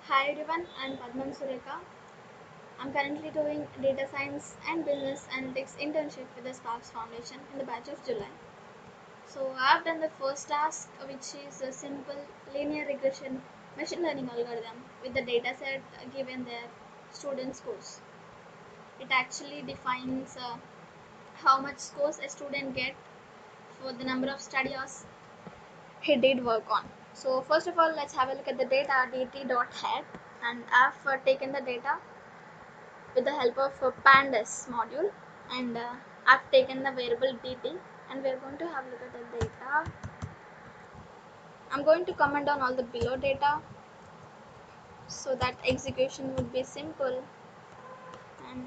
Hi everyone, I'm Padman Sureka. I'm currently doing data science and business analytics internship with the Sparks Foundation in the batch of July. So I've done the first task, which is a simple linear regression machine learning algorithm with the dataset given their student scores. It actually defines how much scores a student get for the number of study hours he did work on. So first of all, let's have a look at the data dt.head, and I've taken the data with the help of a pandas module, and I've taken the variable dt, and we're going to have a look at the data. I'm going to comment on all the below data so that execution would be simple, and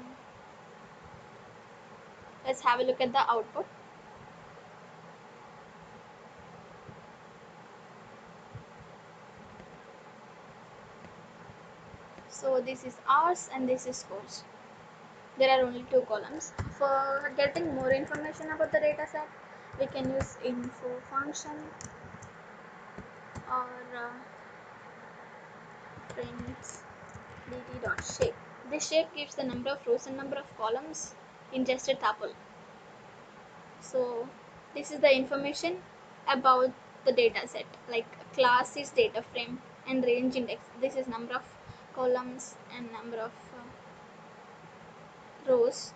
let's have a look at the output. So this is hours and this is scores. There are only two columns. For getting more information about the dataset, we can use info function or prints dt.shape. This shape gives the number of rows and number of columns in just a tuple. So this is the information about the data set, like class is data frame and range index. This is number of columns and number of rows,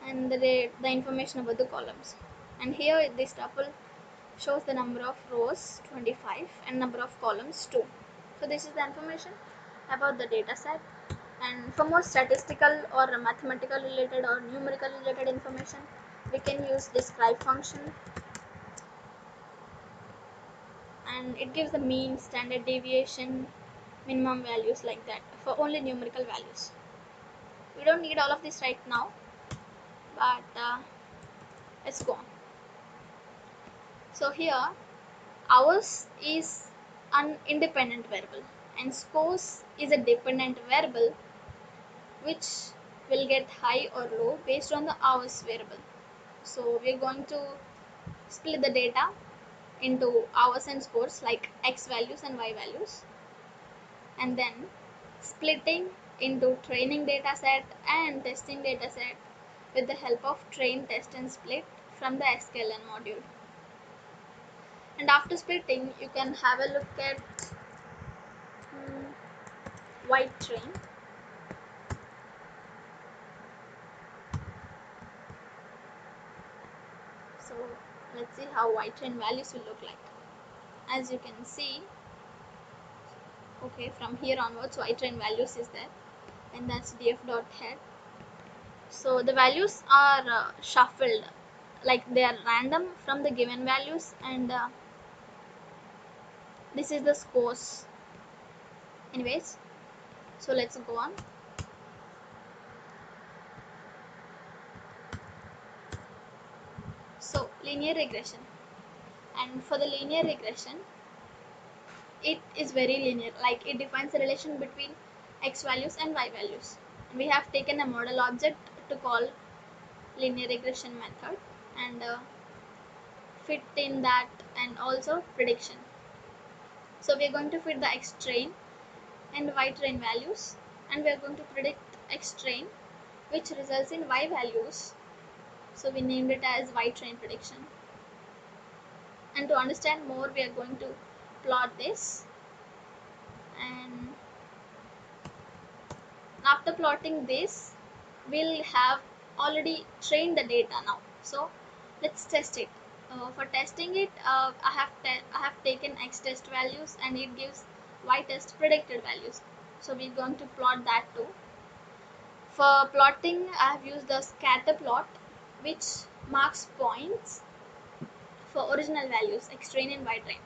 and the information about the columns. And here this tuple shows the number of rows 25 and number of columns 2. So this is the information about the data set. And for more statistical or mathematical related or numerical related information, we can use describe function, and it gives the mean, standard deviation, minimum values, like that, for only numerical values. We don't need all of this right now, but let's go on. So here hours is an independent variable and scores is a dependent variable, which will get high or low based on the hours variable. So we're going to split the data into hours and scores, like x values and y values, and then splitting into training dataset and testing dataset with the help of train, test and split from the sklearn module. And after splitting, you can have a look at white train. So let's see how white train values will look like. As you can see, okay, from here onwards white train values is there, and that's df.head. So the values are shuffled, like they are random from the given values, and this is the scores anyways. So let's go on. So linear regression, and for the linear regression, it is very linear, like it defines a relation between x values and y values. We have taken a model object to call linear regression method, and fit in that, and also prediction. So we are going to fit the x train and y train values, and we are going to predict x train, which results in y values. So we named it as y train prediction. And to understand more, we are going to plot this, and after plotting this, we'll have already trained the data now. So let's test it. For testing it, I have taken x test values, and it gives y test predicted values. So we're going to plot that too. For plotting, I have used the scatter plot, which marks points for original values x train and y train,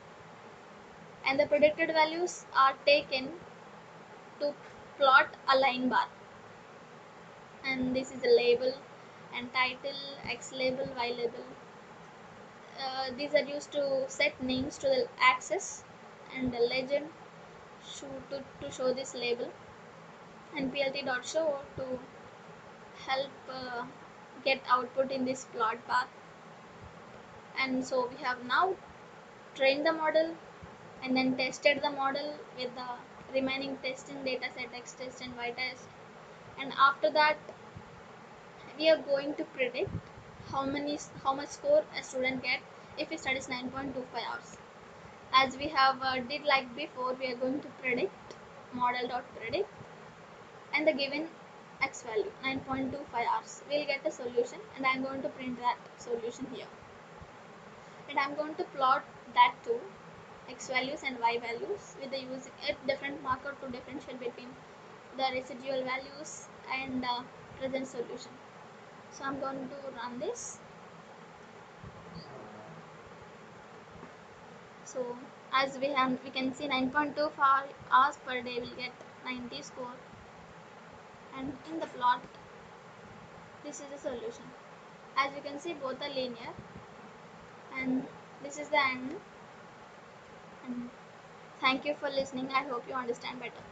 and the predicted values are taken to plot a line bar. And this is a label and title, x label, y label. These are used to set names to the axis, and the legend to show this label, and plt.show to help get output in this plot bar. And so we have now trained the model and then tested the model with the remaining test in data set X test and Y test, and after that we are going to predict how much score a student get if he studies 9.25 hours. As we have did like before, we are going to predict model dot predict and the given x value 9.25 hours. We'll get a solution and I'm going to print that solution here, and I'm going to plot that too, x values and y values, with the using a different marker to differentiate between the residual values and present solution. So I'm going to run this. So as we can see 9.25 hours per day will get 90 score, and in the plot this is the solution. As you can see, both are linear, and this is the end. And thank you for listening. I hope you understand better.